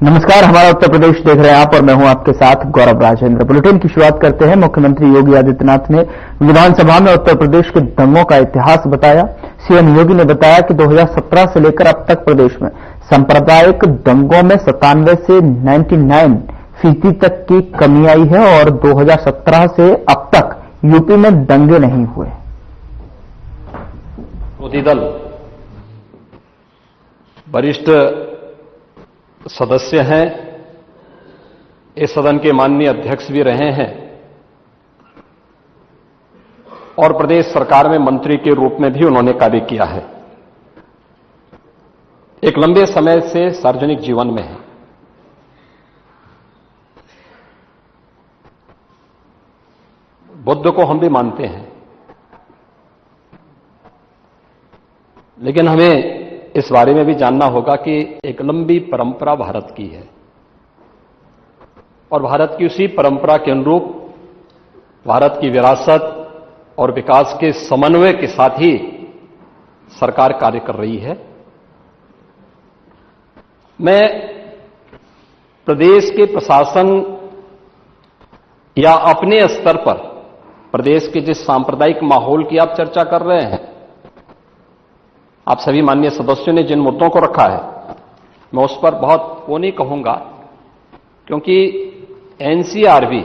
नमस्कार, हमारा उत्तर प्रदेश देख रहे हैं आप और मैं हूं आपके साथ गौरव राजेंद्र। बुलेटिन की शुरुआत करते हैं। मुख्यमंत्री योगी आदित्यनाथ ने विधानसभा में उत्तर प्रदेश के दंगों का इतिहास बताया। सीएम योगी ने बताया कि 2017 से लेकर अब तक प्रदेश में सांप्रदायिक दंगों में 97 से 99% तक की कमी आई है और 2017 से अब तक यूपी में दंगे नहीं हुए। विरोधी दल वरिष्ठ सदस्य हैं, इस सदन के माननीय अध्यक्ष भी रहे हैं और प्रदेश सरकार में मंत्री के रूप में भी उन्होंने कार्य किया है। एक लंबे समय से सार्वजनिक जीवन में है। बुद्ध को हम भी मानते हैं, लेकिन हमें इस बारे में भी जानना होगा कि एक लंबी परंपरा भारत की है और भारत की उसी परंपरा के अनुरूप भारत की विरासत और विकास के समन्वय के साथ ही सरकार कार्य कर रही है। मैं प्रदेश के प्रशासन या अपने स्तर पर प्रदेश के जिस सांप्रदायिक माहौल की आप चर्चा कर रहे हैं, आप सभी माननीय सदस्यों ने जिन मुद्दों को रखा है, मैं उस पर बहुत वो नहीं कहूंगा, क्योंकि एनसीआरबी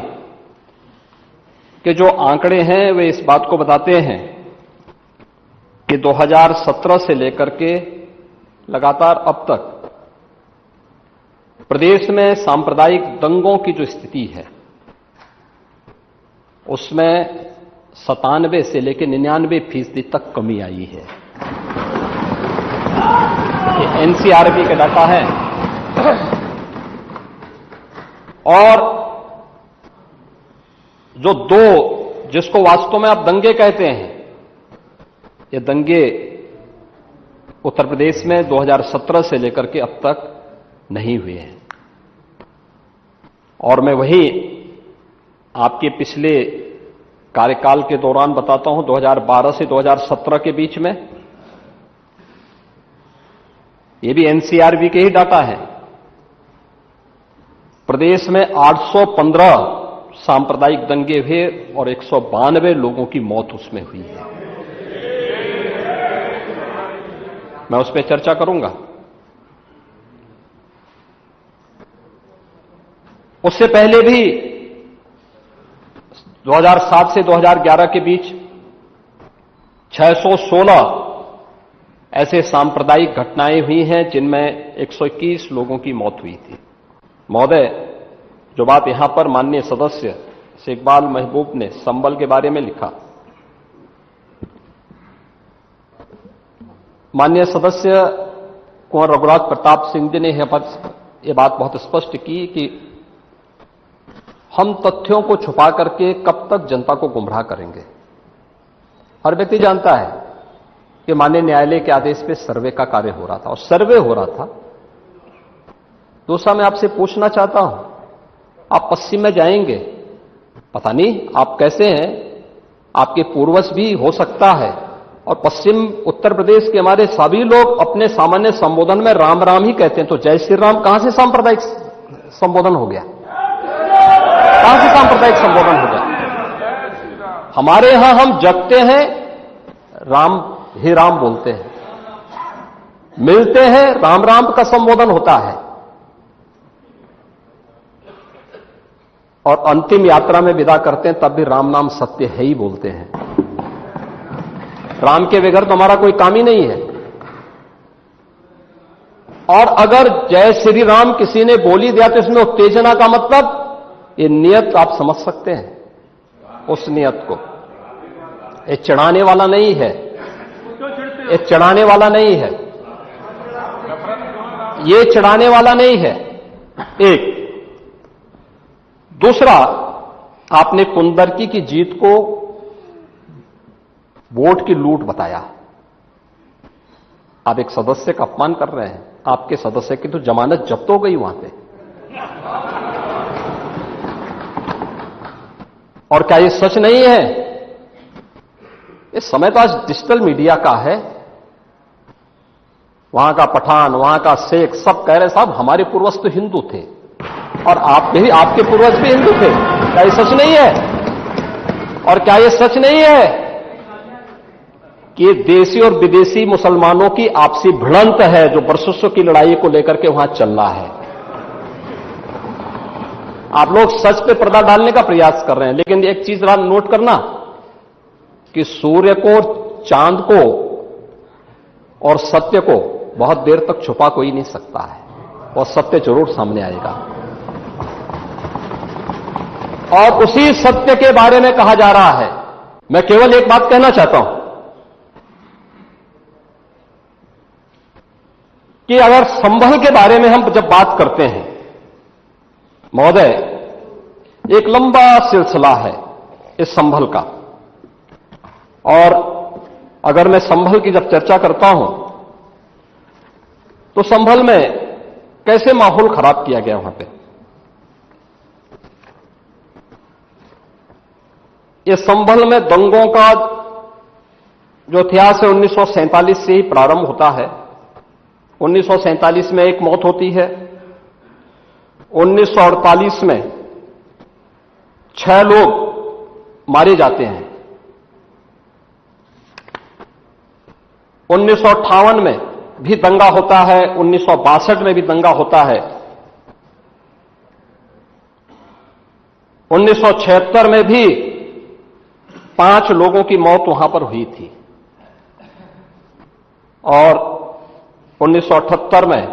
के जो आंकड़े हैं वे इस बात को बताते हैं कि 2017 से लेकर के लगातार अब तक प्रदेश में सांप्रदायिक दंगों की जो स्थिति है उसमें 97 से लेकर 99% तक कमी आई है। ये एनसीआरबी का डाटा है और जो जिसको वास्तव में आप दंगे कहते हैं, ये दंगे उत्तर प्रदेश में 2017 से लेकर के अब तक नहीं हुए हैं। और मैं वही आपके पिछले कार्यकाल के दौरान बताता हूं, 2012 से 2017 के बीच में, ये भी एनसीआरबी के ही डाटा है, प्रदेश में 815 सांप्रदायिक दंगे हुए और 192 लोगों की मौत उसमें हुई है। मैं उस पर चर्चा करूंगा। उससे पहले भी 2007 से 2011 के बीच 616 ऐसे सांप्रदायिक घटनाएं हुई हैं जिनमें 121 लोगों की मौत हुई थी। महोदय, जो बात यहां पर माननीय सदस्य शेखबाल महबूब ने संबल के बारे में लिखा, माननीय सदस्य कुंवर रघुराज प्रताप सिंह जी ने यह बात बहुत स्पष्ट की कि हम तथ्यों को छुपा करके कब तक जनता को गुमराह करेंगे। हर व्यक्ति जानता है कि माननीय न्यायालय के आदेश पे सर्वे का कार्य हो रहा था और सर्वे हो रहा था। दूसरा, मैं आपसे पूछना चाहता हूं, आप पश्चिम में जाएंगे, पता नहीं आप कैसे हैं, आपके पूर्वज भी हो सकता है, और पश्चिम उत्तर प्रदेश के हमारे सभी लोग अपने सामान्य संबोधन में राम राम ही कहते हैं। तो जय श्री राम कहां से सांप्रदायिक संबोधन हो गया? कहां से सांप्रदायिक संबोधन हो गया? हमारे यहां हम जगते हैं, राम ही राम बोलते हैं, मिलते हैं, राम राम का संबोधन होता है, और अंतिम यात्रा में विदा करते हैं तब भी राम नाम सत्य है ही बोलते हैं। राम के बगैर तो हमारा कोई काम ही नहीं है। और अगर जय श्री राम किसी ने बोली दिया तो इसमें उत्तेजना का मतलब, ये नियत आप समझ सकते हैं उस नियत को। ये चढ़ाने वाला नहीं है, ये चढ़ाने वाला नहीं है, ये चढ़ाने वाला नहीं है। एक दूसरा, आपने कुंदरकी की जीत को वोट की लूट बताया। आप एक सदस्य का अपमान कर रहे हैं। आपके सदस्य की तो जमानत जब्त हो गई वहां पे। और क्या ये सच नहीं है? इस समय तो आज डिजिटल मीडिया का है, वहां का पठान, वहां का शेख सब कह रहे साहब हमारे पूर्वज तो हिंदू थे और आप भी, आपके पूर्वज भी हिंदू थे। क्या ये सच नहीं है? और क्या ये सच नहीं है कि देशी और विदेशी मुसलमानों की आपसी भिड़ंत है जो वर्षों की लड़ाई को लेकर के वहां चल रहा है? आप लोग सच पे पर्दा डालने का प्रयास कर रहे हैं, लेकिन एक चीज नोट करना कि सूर्य को, चांद को और सत्य को बहुत देर तक छुपा कोई नहीं सकता है, और सत्य जरूर सामने आएगा। और उसी सत्य के बारे में कहा जा रहा है। मैं केवल एक बात कहना चाहता हूं कि अगर संभल के बारे में हम जब बात करते हैं महोदय, एक लंबा सिलसिला है इस संभल का, और अगर मैं संभल की जब चर्चा करता हूं तो संभल में कैसे माहौल खराब किया गया वहां पे। ये संभल में दंगों का जो इतिहास है 1947 से ही प्रारंभ होता है। 1947 में एक मौत होती है, 1948 में 6 लोग मारे जाते हैं, 1958 में भी दंगा होता है, 1962 में भी दंगा होता है, 1976 में भी 5 लोगों की मौत वहां पर हुई थी, और 1978 में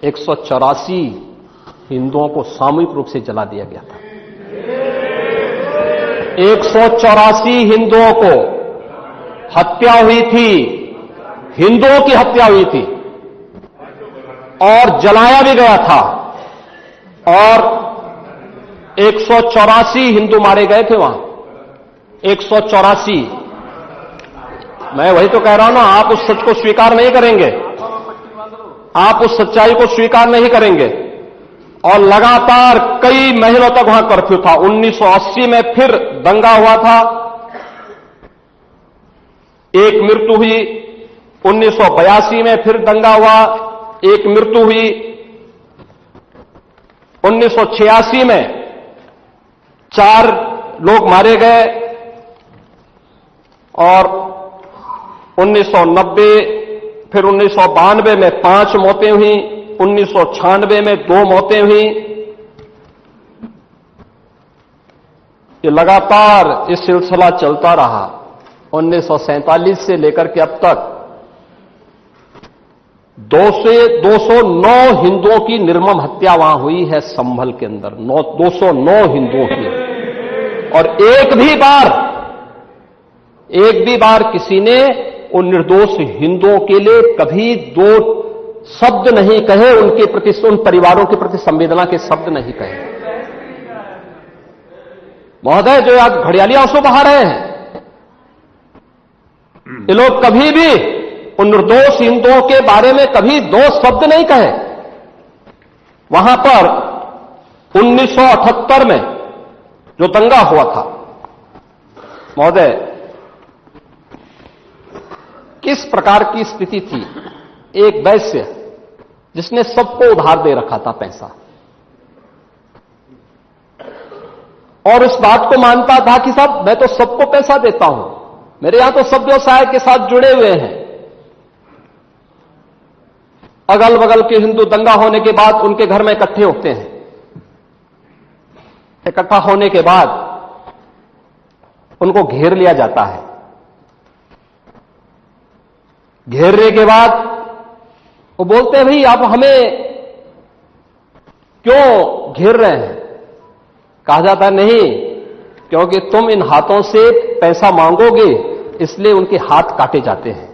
184 हिंदुओं को सामूहिक रूप से जला दिया गया था। 184 हिंदुओं को हत्या हुई थी, हिंदुओं की हत्या हुई थी, और जलाया भी गया था, और 184 हिंदू मारे गए थे वहां। 184। मैं वही तो कह रहा हूं ना, आप उस सच को स्वीकार नहीं करेंगे, आप उस सच्चाई को स्वीकार नहीं करेंगे। और लगातार कई महीनों तक वहां कर्फ्यू था। 1980 में फिर दंगा हुआ था, एक मृत्यु हुई। 1982 में फिर दंगा हुआ, एक मृत्यु हुई। 1986 में 4 लोग मारे गए, और 1990 फिर 1992 में 5 मौतें हुई, 1996 में 2 मौतें हुई। ये लगातार ये सिलसिला चलता रहा 1947 से लेकर के अब तक। 209 हिंदुओं की निर्मम हत्या वहां हुई है संभल के अंदर, 209 हिंदुओं की। और एक भी बार किसी ने उन निर्दोष हिंदुओं के लिए कभी 2 शब्द नहीं कहे, उनके प्रति, उन परिवारों के प्रति संवेदना के शब्द नहीं कहे। महोदय, जो आज घड़ियाली आंसू बहा रहे हैं, ये लोग कभी भी उन निर्दोष हिंदुओं के बारे में कभी 2 शब्द नहीं कहे। वहां पर 1978 में जो दंगा हुआ था महोदय, किस प्रकार की स्थिति थी। एक वैश्य जिसने सबको उधार दे रखा था पैसा, और इस बात को मानता था कि साहब मैं तो सबको पैसा देता हूं, मेरे यहां तो सब व्यवसाय के साथ जुड़े हुए हैं। अगल बगल के हिंदू दंगा होने के बाद उनके घर में इकट्ठे होते हैं। इकट्ठा होने के बाद उनको घेर लिया जाता है। घेरने के बाद वो बोलते हैं, भाई आप हमें क्यों घेर रहे हैं? कहा जाता है, नहीं, क्योंकि तुम इन हाथों से पैसा मांगोगे, इसलिए उनके हाथ काटे जाते हैं,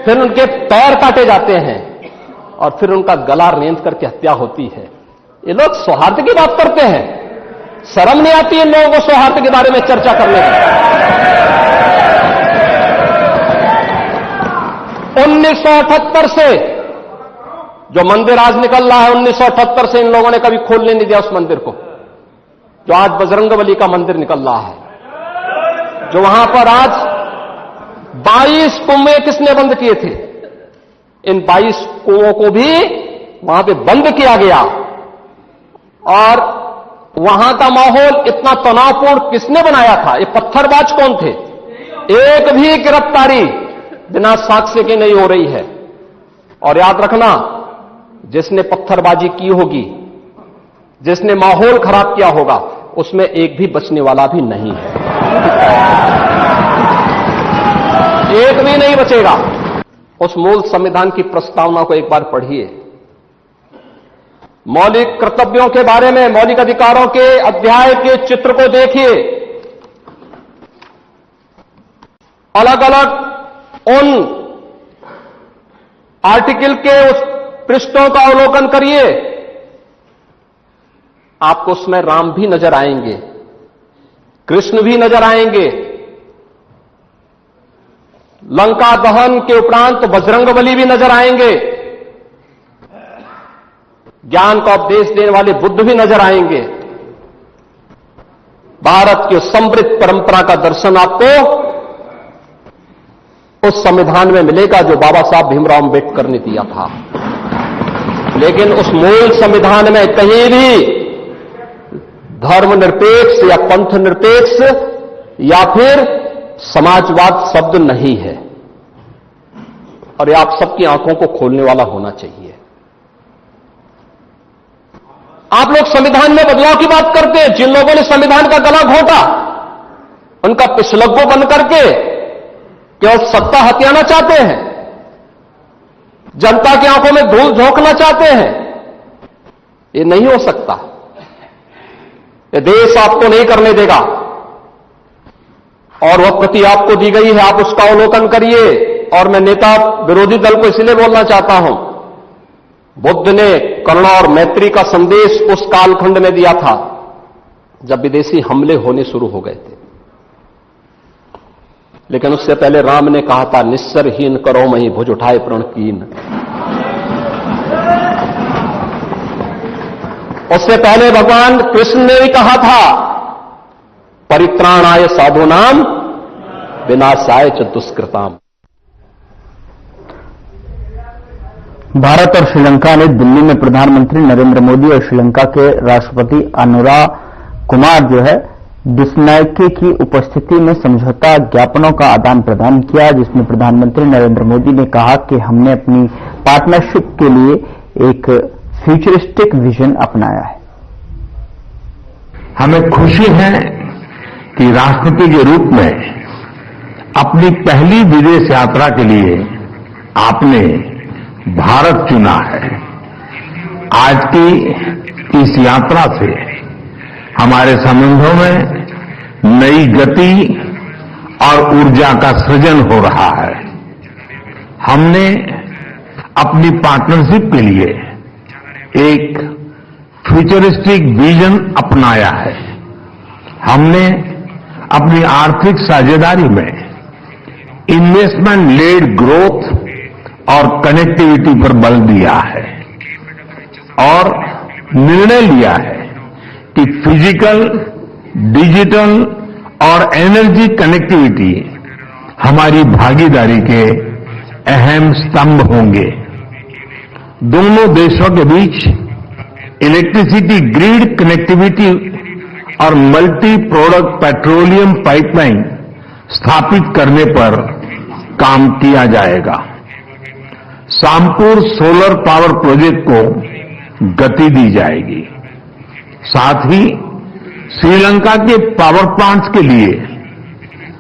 फिर उनके पैर काटे जाते हैं, और फिर उनका गला रेंध करके हत्या होती है। ये लोग सौहार्द की बात करते हैं, शर्म नहीं आती इन लोगों को सौहार्द के बारे में चर्चा करने की। 1978 से जो मंदिर आज निकल रहा है, 1978 से इन लोगों ने कभी खोलने नहीं दिया उस मंदिर को, जो आज बजरंगबली का मंदिर निकल रहा है, जो वहां पर आज 22 कुएं किसने बंद किए थे? इन 22 कुओं को भी वहां पे बंद किया गया और वहां का माहौल इतना तनावपूर्ण किसने बनाया था? ये पत्थरबाज कौन थे? एक भी गिरफ्तारी बिना साक्ष्य के नहीं हो रही है। और याद रखना, जिसने पत्थरबाजी की होगी, जिसने माहौल खराब किया होगा, उसमें एक भी बचने वाला भी नहीं है, एक भी नहीं बचेगा। उस मूल संविधान की प्रस्तावना को एक बार पढ़िए। मौलिक कर्तव्यों के बारे में, मौलिक अधिकारों के अध्याय के चित्र को देखिए। अलग अलग उन आर्टिकल के उस पृष्ठों का अवलोकन करिए, आपको उसमें राम भी नजर आएंगे, कृष्ण भी नजर आएंगे। लंका दहन के उपरांत बजरंगबली भी नजर आएंगे, ज्ञान का उपदेश देने वाले बुद्ध भी नजर आएंगे। भारत की समृद्ध परंपरा का दर्शन आपको उस संविधान में मिलेगा जो बाबा साहब भीमराव अंबेडकर ने दिया था। लेकिन उस मूल संविधान में कहीं भी धर्मनिरपेक्ष या पंथ निरपेक्ष या फिर समाजवाद शब्द नहीं है। और ये आप सबकी आंखों को खोलने वाला होना चाहिए। आप लोग संविधान में बदलाव की बात करते हैं। जिन लोगों ने संविधान का गला घोंटा, उनका पिछलग्गो बन करके केवल सत्ता हथियाना चाहते हैं, जनता की आंखों में धूल झोंकना चाहते हैं। ये नहीं हो सकता। ये देश आपको नहीं करने देगा। और वह प्रति आपको दी गई है, आप उसका अवलोकन करिए। और मैं नेता विरोधी दल को इसलिए बोलना चाहता हूं, बुद्ध ने करुणा और मैत्री का संदेश उस कालखंड में दिया था जब विदेशी हमले होने शुरू हो गए थे। लेकिन उससे पहले राम ने कहा था, निस्सरहीन करो मही भुज उठाए प्रण कीन। उससे पहले भगवान कृष्ण ने भी कहा था, परित्राणाय साधूनाम विनाशाय च दुष्कृताम। भारत और श्रीलंका ने दिल्ली में प्रधानमंत्री नरेंद्र मोदी और श्रीलंका के राष्ट्रपति अनुरा कुमार जो है डिसनायके की उपस्थिति में समझौता ज्ञापनों का आदान प्रदान किया, जिसमें प्रधानमंत्री नरेंद्र मोदी ने कहा कि हमने अपनी पार्टनरशिप के लिए एक फ्यूचरिस्टिक विजन अपनाया है। हमें खुशी है कि राष्ट्रपति के रूप में अपनी पहली विदेश यात्रा के लिए आपने भारत चुना है। आज की इस यात्रा से हमारे संबंधों में नई गति और ऊर्जा का सृजन हो रहा है। हमने अपनी पार्टनरशिप के लिए एक फ्यूचरिस्टिक विजन अपनाया है। हमने अपनी आर्थिक साझेदारी में इन्वेस्टमेंट लेड ग्रोथ और कनेक्टिविटी पर बल दिया है और निर्णय लिया है कि फिजिकल, डिजिटल और एनर्जी कनेक्टिविटी हमारी भागीदारी के अहम स्तंभ होंगे। दोनों देशों के बीच इलेक्ट्रिसिटी ग्रिड कनेक्टिविटी और मल्टी प्रोडक्ट पेट्रोलियम पाइपलाइन स्थापित करने पर काम किया जाएगा। सामपुर सोलर पावर प्रोजेक्ट को गति दी जाएगी। साथ ही श्रीलंका के पावर प्लांट्स के लिए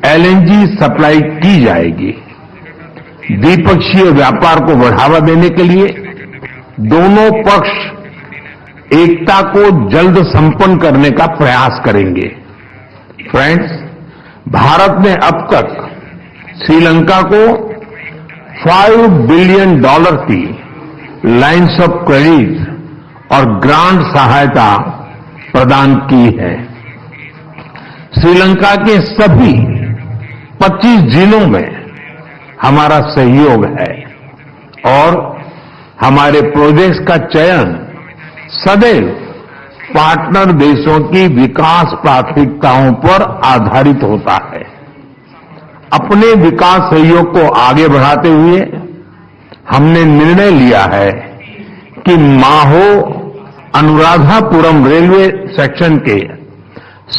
एलएनजी सप्लाई की जाएगी। द्विपक्षीय व्यापार को बढ़ावा देने के लिए दोनों पक्ष एकता को जल्द संपन्न करने का प्रयास करेंगे। फ्रेंड्स, भारत ने अब तक श्रीलंका को $5 बिलियन की लाइन्स ऑफ क्रेडिट और ग्रांट सहायता प्रदान की है। श्रीलंका के सभी 25 जिलों में हमारा सहयोग है और हमारे प्रोजेक्ट्स का चयन सदैव पार्टनर देशों की विकास प्राथमिकताओं पर आधारित होता है। अपने विकास सहयोग को आगे बढ़ाते हुए हमने निर्णय लिया है कि माहो अनुराधापुरम रेलवे सेक्शन के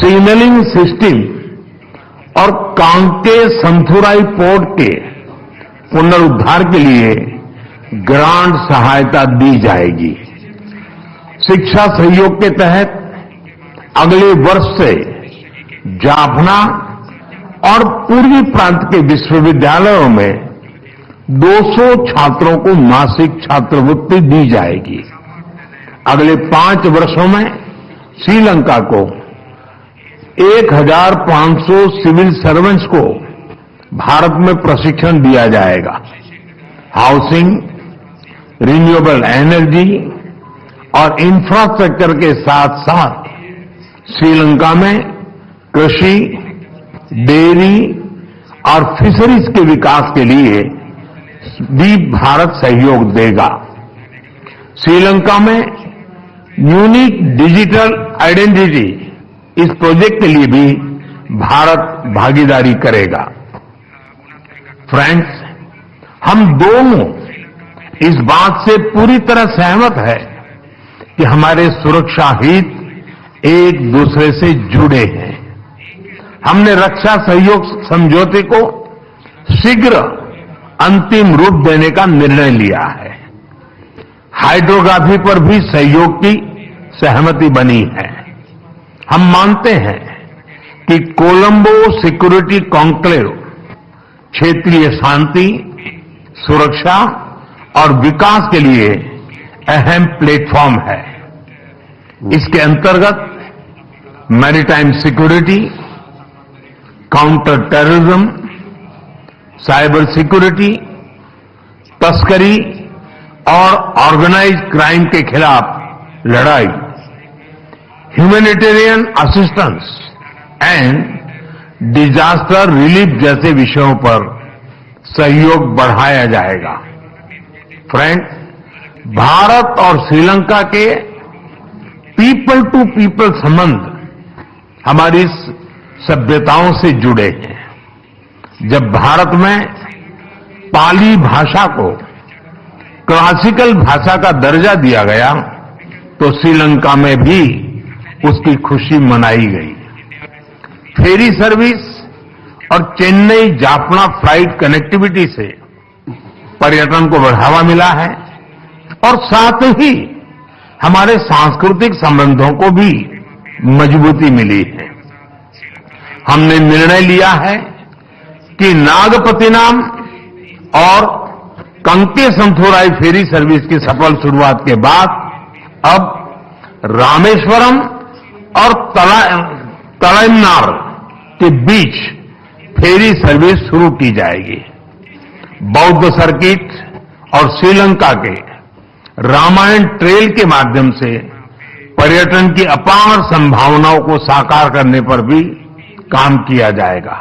सिग्नलिंग सिस्टम और कांके संथुराई पोर्ट के पुनरुद्धार के लिए ग्रांट सहायता दी जाएगी। शिक्षा सहयोग के तहत अगले वर्ष से जाफना और पूर्वी प्रांत के विश्वविद्यालयों में 200 छात्रों को मासिक छात्रवृत्ति दी जाएगी। अगले 5 वर्षों में श्रीलंका को 1500 सिविल सर्वेंट्स को भारत में प्रशिक्षण दिया जाएगा। हाउसिंग, रिन्यूएबल एनर्जी और इंफ्रास्ट्रक्चर के साथ साथ श्रीलंका में कृषि, डेयरी और फिशरीज के विकास के लिए भी भारत सहयोग देगा। श्रीलंका में यूनिक डिजिटल आइडेंटिटी इस प्रोजेक्ट के लिए भी भारत भागीदारी करेगा। फ्रेंड्स, हम दोनों इस बात से पूरी तरह सहमत है कि हमारे सुरक्षा हित एक दूसरे से जुड़े हैं। हमने रक्षा सहयोग समझौते को शीघ्र अंतिम रूप देने का निर्णय लिया है। हाइड्रोग्राफी पर भी सहयोग की सहमति बनी है। हम मानते हैं कि कोलंबो सिक्योरिटी कॉन्क्लेव क्षेत्रीय शांति, सुरक्षा और विकास के लिए अहम प्लेटफॉर्म है। इसके अंतर्गत maritime security, counter terrorism, cyber security, तस्करी और ऑर्गेनाइज्ड क्राइम के खिलाफ लड़ाई, humanitarian assistance and disaster relief जैसे विषयों पर सहयोग बढ़ाया जाएगा। फ्रेंड, भारत और श्रीलंका के पीपल टू पीपल संबंध हमारी सभ्यताओं से जुड़े हैं। जब भारत में पाली भाषा को क्लासिकल भाषा का दर्जा दिया गया तो श्रीलंका में भी उसकी खुशी मनाई गई। फेरी सर्विस और चेन्नई जाफना फ्लाइट कनेक्टिविटी से पर्यटन को बढ़ावा मिला है और साथ ही हमारे सांस्कृतिक संबंधों को भी मजबूती मिली है। हमने निर्णय लिया है कि नागपतिनाम और कंके संथोराई फेरी सर्विस की सफल शुरुआत के बाद अब रामेश्वरम और तलैनार के बीच फेरी सर्विस शुरू की जाएगी। बौद्ध सर्किट और श्रीलंका के रामायण ट्रेल के माध्यम से पर्यटन की अपार संभावनाओं को साकार करने पर भी काम किया जाएगा।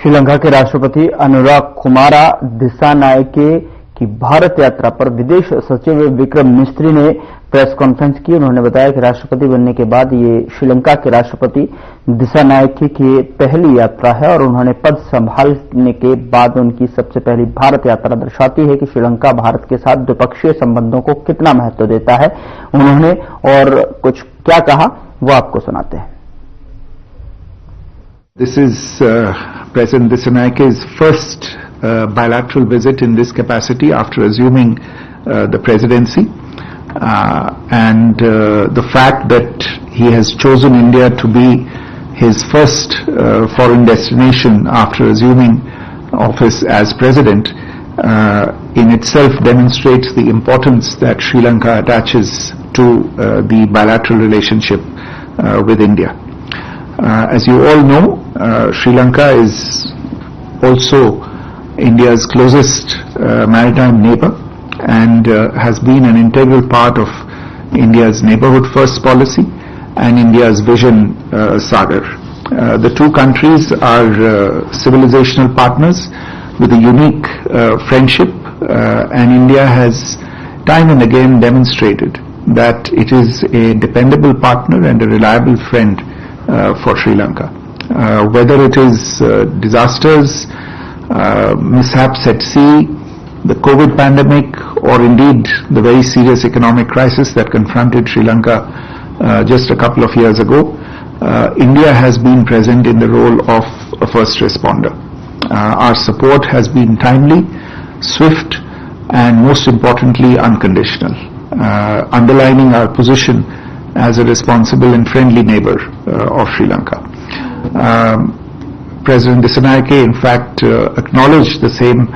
श्रीलंका के राष्ट्रपति अनुराग कुमारा दिसानायके की भारत यात्रा पर विदेश सचिव विक्रम मिस्त्री ने प्रेस कॉन्फ्रेंस की। उन्होंने बताया कि राष्ट्रपति बनने के बाद ये श्रीलंका के राष्ट्रपति दिसानायके की पहली यात्रा है और उन्होंने पद संभालने के बाद उनकी सबसे पहली भारत यात्रा दर्शाती है कि श्रीलंका भारत के साथ द्विपक्षीय संबंधों को कितना महत्व देता है। उन्होंने और कुछ क्या कहा वो आपको सुनाते हैं। This is President Disanayeke's first bilateral visit in this capacity after assuming the presidency, and the fact that he has chosen India to be his first foreign destination after assuming office as president in itself demonstrates the importance that Sri Lanka attaches to the bilateral relationship with India. As you all know, Sri Lanka is also India's closest maritime neighbor and has been an integral part of India's neighborhood first policy and India's vision Sagar. The two countries are civilizational partners with a unique friendship, and India has time and again demonstrated that it is a dependable partner and a reliable friend for Sri Lanka. Whether it is disasters, mishaps at sea, the COVID pandemic, or indeed the very serious economic crisis that confronted Sri Lanka just a couple of years ago, India has been present in the role of a first responder. Our support has been timely, swift, and most importantly unconditional, underlining our position as a responsible and friendly neighbor of Sri Lanka. President Dissanayake in fact acknowledged the same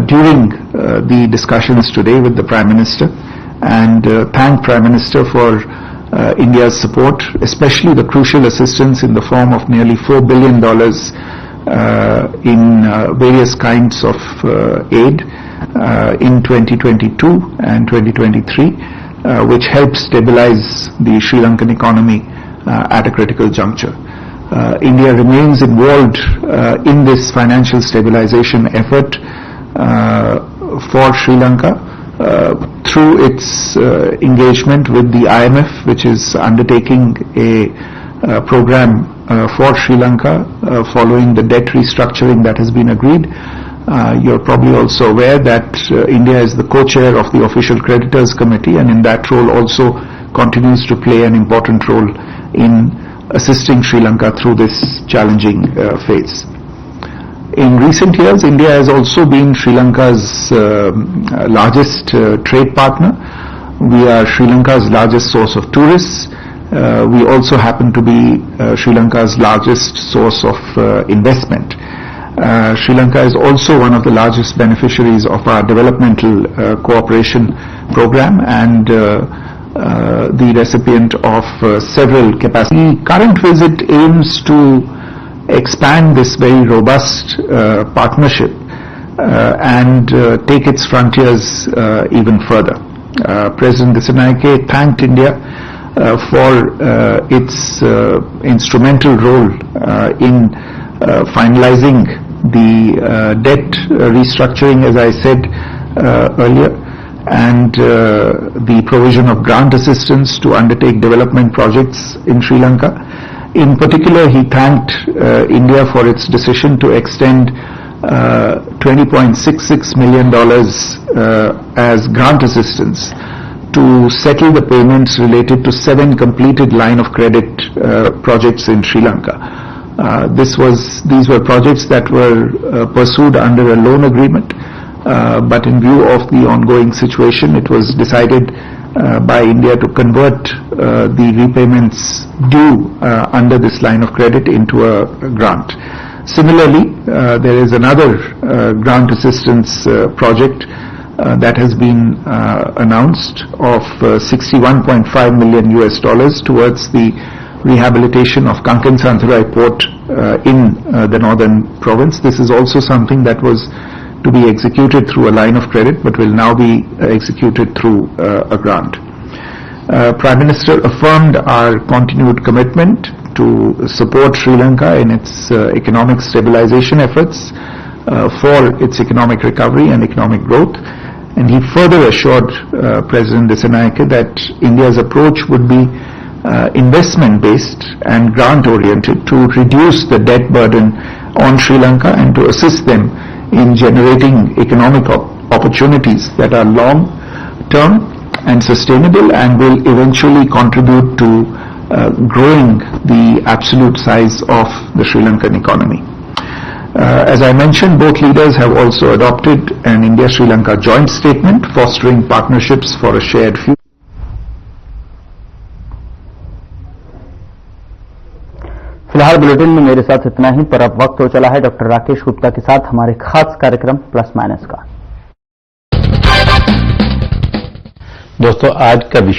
during the discussions today with the Prime Minister, and thanked Prime Minister for India's support, especially the crucial assistance in the form of nearly $4 billion in various kinds of aid in 2022 and 2023, which helped stabilize the Sri Lankan economy at a critical juncture. India remains involved in this financial stabilization effort for Sri Lanka through its engagement with the IMF, which is undertaking a program for Sri Lanka following the debt restructuring that has been agreed. You're probably also aware that India is the co-chair of the Official Creditors Committee, and in that role also continues to play an important role in assisting Sri Lanka through this challenging phase. In recent years, India has also been Sri Lanka's largest trade partner. We are Sri Lanka's largest source of tourists. We also happen to be Sri Lanka's largest source of investment. Sri Lanka is also one of the largest beneficiaries of our developmental cooperation program and the recipient of several capacity. The current visit aims to expand this very robust partnership and take its frontiers even further. President Dissanayake thanked India for its instrumental role in finalizing the debt restructuring, as I said earlier, and the provision of grant assistance to undertake development projects in Sri Lanka. In particular, he thanked India for its decision to extend $20.66 million as grant assistance to settle the payments related to 7 completed line of credit projects in Sri Lanka. These were projects that were pursued under a loan agreement, but in view of the ongoing situation, it was decided by India to convert the repayments due under this line of credit into a grant. Similarly, there is another grant assistance project that has been announced of $61.5 million towards the rehabilitation of Kanken Santharai port in the northern province. This is also something that was to be executed through a line of credit, but will now be executed through a grant. Prime Minister affirmed our continued commitment to support Sri Lanka in its economic stabilization efforts for its economic recovery and economic growth, and he further assured President Dissanayake that India's approach would be investment-based and grant-oriented to reduce the debt burden on Sri Lanka and to assist them in generating economic opportunities that are long-term and sustainable and will eventually contribute to growing the absolute size of the Sri Lankan economy. As I mentioned, both leaders have also adopted an India-Sri Lanka joint statement fostering partnerships for a shared future. फिलहाल bulletin में मेरे साथ इतना ही, पर अब वक्त हो चला है डॉक्टर राकेश गुप्ता के साथ हमारे खास कार्यक्रम प्लस माइनस का। दोस्तों, आज का विषय